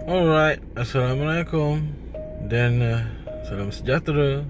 Alright, Assalamualaikum dan salam sejahtera.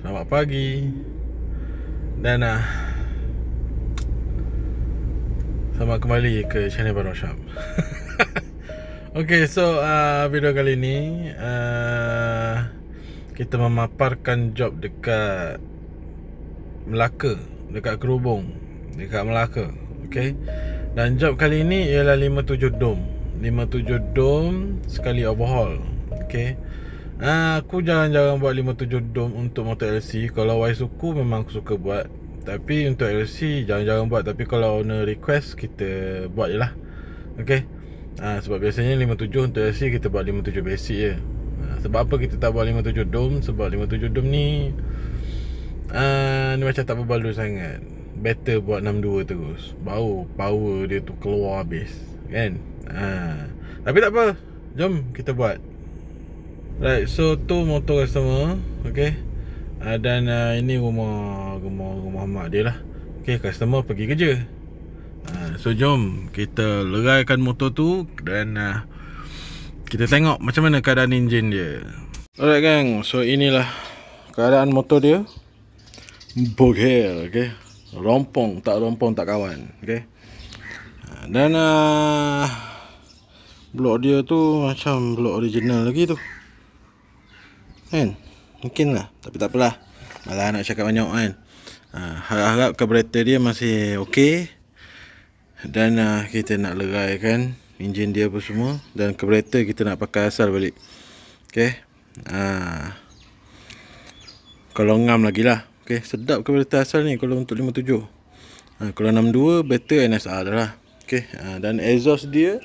Selamat pagi. Dan selamat kembali ke channel Baron Syam. Okay, so video kali ni kita memaparkan job dekat Melaka, dekat Kerubung, dekat Melaka. Okay, dan job kali ni ialah 57 dom. 57 dom sekali overhaul. Okay, aku jarang-jarang buat 57 dom untuk motor LC. Kalau Y-Suku memang aku suka buat, tapi untuk LC jarang-jarang buat. Tapi kalau owner request, kita buat je lah. Okay, sebab biasanya 57 untuk LC kita buat 57 basic je. Sebab apa kita tak buat 57 dom? Sebab 57 dom ni ni macam tak berbaloi sangat. Better buat 62 terus, baru power dia tu keluar habis, kan? Tapi tak apa, jom kita buat. Right, so tu motor customer. Okay, dan ini rumah mak dia lah. Okay, customer pergi kerja. So jom kita leraikan motor tu dan kita tengok macam mana keadaan enjin dia. Alright gang, so inilah keadaan motor dia. Bogel, okay. Rompong tak kawan, okay. Dan blok dia tu macam blok original lagi tu, kan? Mungkin lah, tapi tak apalah, malah nak cakap banyak kan. Harap carburetor dia masih okey. Dan kita nak leraikan enjin dia apa semua. Dan carburetor kita nak pakai asal balik. Okay, kalau ngam lagi lah. Okay, sedap carburetor asal ni kalau untuk 57. Kalau 62 better NSR dah lah. Okay, dan exhaust dia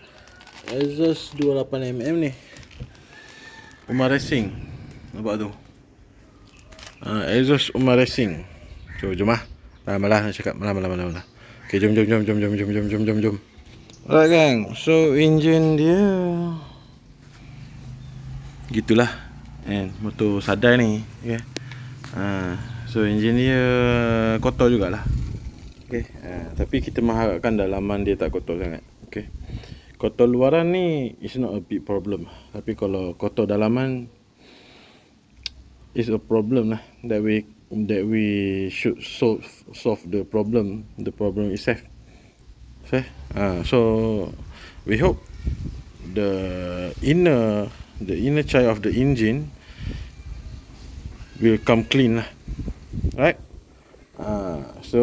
exhaust 28mm ni, Umar Racing. Nampak tu, exhaust Umar Racing. Jom lah. Malah nak cakap malah. Okay, jom. Alright gang, so engine dia gitulah, kan? Motor sadai ni, okay. So engine dia kotor jugalah. Okay, tapi kita mengharapkan dalaman dia tak kotor sangat. Okay, kotor luaran ni is not a big problem, tapi kalau kotor dalaman is a problem lah. That we should solve the problem itself. Okay, so we hope the inner child of the engine will come clean lah. Right, so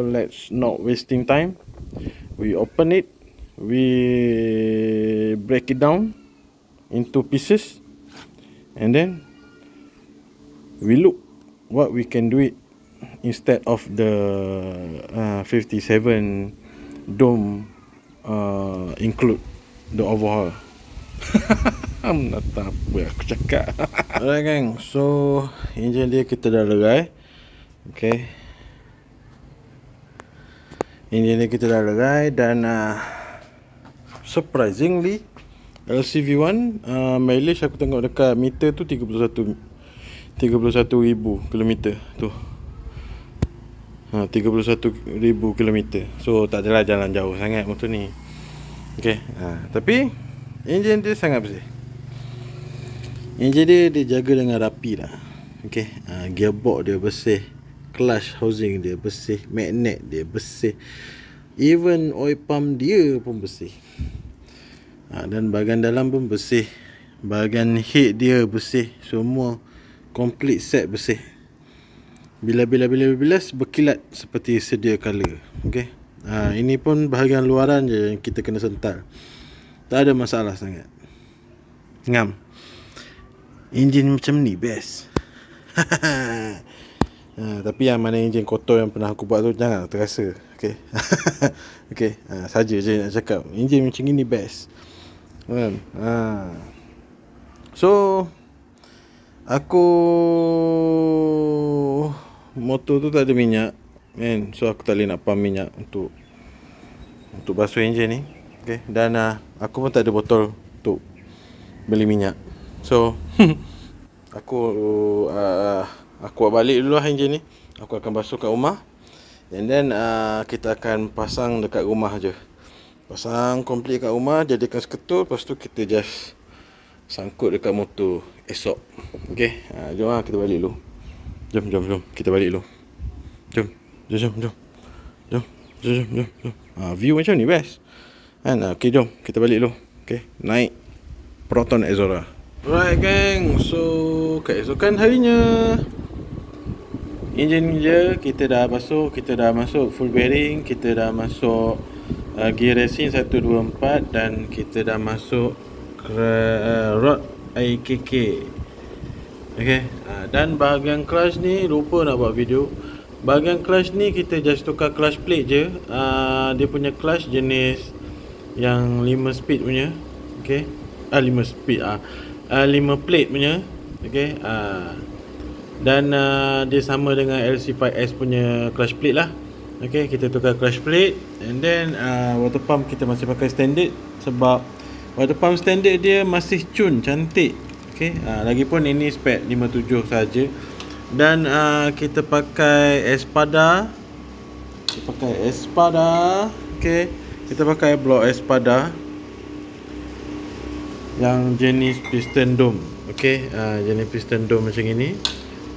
let's not wasting time. We open it, we break it down into pieces, and then we look what we can do it instead of the 57 dome include the overhaul. Tak apa aku cakap. Alright gang, so engine dia kita dah lerai. Okay, engine dia kita dah lerai. Dan surprisingly LCV1 mileage aku tengok dekat meter tu 31,000 km tu. 31,000 km. So tak adalah jalan jauh sangat motor ni. Okay, tapi enjin dia sangat bersih. Enjin dia jaga dengan rapi lah. Okay, gearbox dia bersih, clutch housing dia bersih, magnet dia bersih, even oil pump dia pun bersih. Dan bahagian dalam pun bersih, bahagian head dia bersih, semua complete set bersih. Bila berkilat seperti sedia kala. Okay, ini pun bahagian luaran je yang kita kena sental. Tak ada masalah sangat. Ngam, enjin macam ni best. Tapi yang mana enjin kotor yang pernah aku buat tu jangan terasa. Okay. Okay, saja je nak cakap enjin macam ni best. So aku motor tu tak ada minyak, kan? So aku tak boleh nak pump minyak untuk basuh enjin ni. Okay, dan aku pun tak ada botol untuk beli minyak. So aku buat balik dulu lah enjin ni. Aku akan basuh kat rumah, and then kita akan pasang dekat rumah je. Pasang komplit kat rumah, jadikan seketul. Lepas tu kita just sangkut dekat motor esok. Okay, jom lah kita balik dulu. Jom kita balik dulu. Jom. View macam ni best kan. Okay, jom kita balik dulu. Okay, naik Proton Exora. Alright gang, so keesokan harinya, enjin je kita dah masuk. Kita dah masuk full bearing, kita dah masuk gear racing 124, dan kita dah masuk rod IKK. Okay, dan bahagian clutch ni lupa nak buat video. Bahagian clutch ni kita just tukar clutch plate je. Dia punya clutch jenis yang 5 speed punya. Okay, 5 speed 5 plate punya. Okay, dan dia sama dengan LC5S punya clutch plate lah. Okay, kita tukar clutch plate. And then water pump kita masih pakai standard, sebab water pump standard dia masih cun cantik. Okay, lagipun ini spek 57 saja. Dan kita pakai Espada. Okay, kita pakai blok Espada yang jenis piston dome. Okay, jenis piston dome macam ini.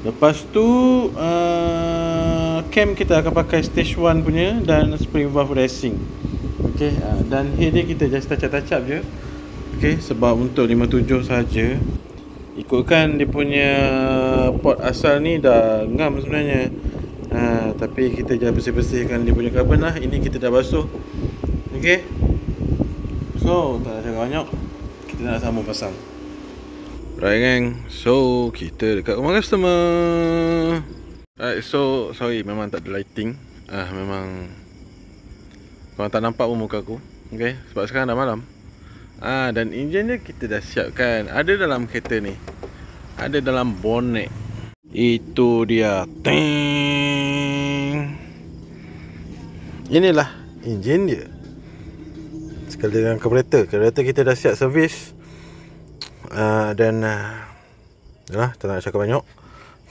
Lepas tu cam kita akan pakai stage 1 punya dan spring valve racing. Okay, dan head dia kita just touch-up je. Okay, sebab untuk 57 saja. Ikutkan dia punya port asal ni dah ngam sebenarnya. Tapi kita jangan bersih-bersihkan dia punya carbon lah. Ini kita dah basuh. Okay, so tak ada cakap banyak, kita nak sambung pasang. Right gang, so kita dekat rumah customer. Right, so sorry memang tak ada lighting. Memang korang tak nampak pun muka aku. Okay, sebab sekarang dah malam. Dan enjin dia kita dah siapkan. Ada dalam kereta ni, ada dalam bonnet. Itu dia. Ting. Inilah enjin dia. Sekali dengan kereta kita dah siap servis. Dan yalah, tak nak cakap banyak.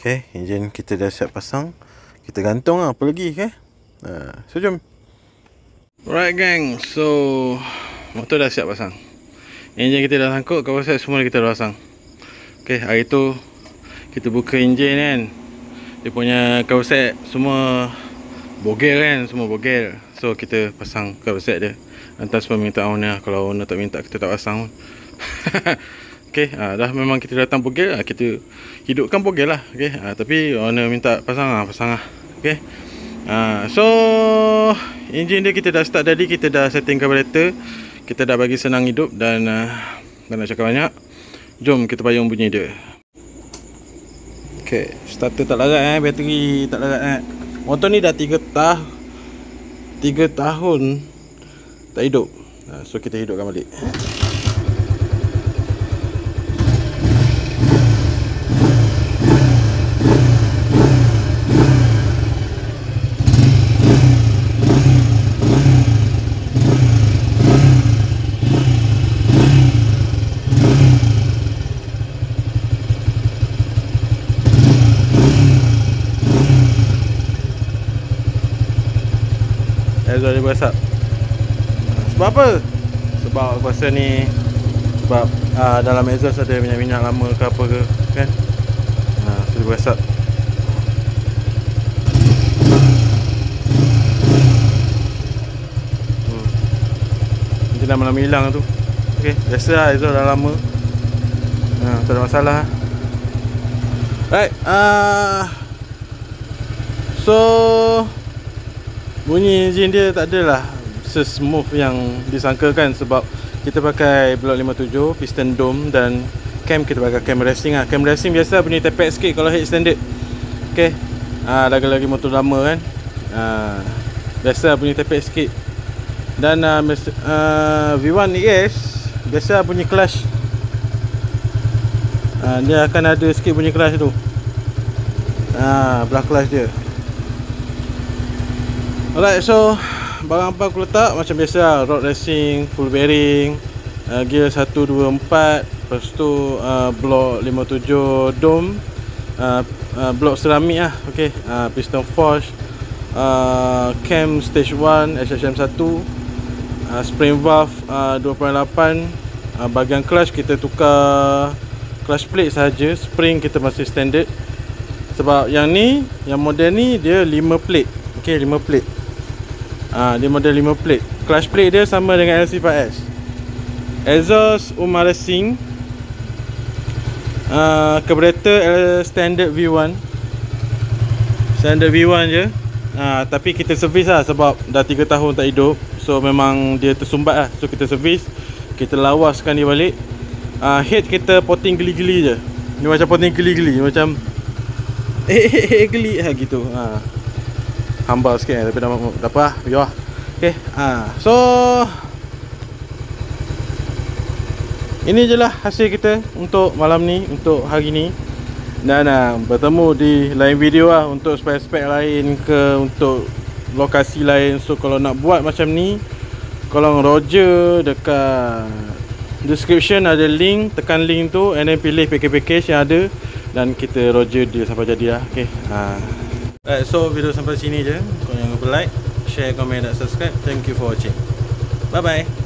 Okay, enjin kita dah siap pasang. Kita gantung lah, apa lagi. Okay, so jom. Alright gang, so motor dah siap pasang. Enjin kita dah sangkut, cover set semua kita dah pasang. Okay, hari tu kita buka enjin kan, dia punya cover set semua bogel kan, semua bogel. So kita pasang cover set dia atas permintaan owner. Kalau owner tak minta, kita tak pasang pun. Okay, dah memang kita datang bogel, kita hidupkan bogel lah. Okay, tapi owner minta pasang lah. Okay, so enjin dia kita dah start tadi, kita dah setting carburetor, kita dah bagi senang hidup. Dan tak nak cakap banyak, jom kita payung bunyi dia. Okay, starter tak larat bateri tak larat Motor ni dah 3 tahun tak hidup. So kita hidupkan balik. Exhaust dia berasap. Sebab apa? Sebab aku rasa ni, sebab dalam exhaust ada minyak-minyak lama ke apa ke kan. So dia berasap. Nanti dah malam hilang tu. Okay, biasa lah, exhaust dah lama. Tak ada masalah. Right, so bunyi enjin dia tak adalah sesmooth yang disangkakan, sebab kita pakai blok 57 piston dome, dan cam kita pakai cam racing lah. Cam racing biasa bunyi tepek sikit kalau head standard. Okay, lagi-lagi motor lama kan, biasa bunyi tepek sikit. Dan V1 ES biasa bunyi clutch, dia akan ada sikit bunyi clutch tu, belah clutch dia. Alright, so barang apa aku letak macam biasa, rod racing, full bearing, gear 124, lepas tu blok 57 dome, blok seramik lah. Okay, piston forge, cam stage 1 SHM1, spring valve 2.8, Bahagian clutch kita tukar clutch plate saja, spring kita masih standard. Sebab yang ni, yang model ni dia 5 plate. Okey, 5 plate. Dia model 5 plate. Clutch plate dia sama dengan LC5S. Exhaust Umar Racing. Carburetor standard V1. Standard V1 je. Tapi kita servis lah sebab dah 3 tahun tak hidup. So memang dia tersumbat lah. So kita servis, kita lawaskan dia balik. Head kita potting geli-geli je. Ni macam potting geli-geli, macam geli gitu. Hamba sikit tapi dah apa lah, biar. Okay, so ini je lah hasil kita untuk malam ni, untuk hari ni. Dan bertemu di lain video lah untuk spek-spek lain ke, untuk lokasi lain. So kalau nak buat macam ni, kolong Roger dekat description ada link, tekan link tu and then pilih package-package yang ada dan kita Roger dia sampai jadi lah. Okay, so video sampai sini je. Korang jangan lupa like, share, komen dan subscribe. Thank you for watching. Bye bye.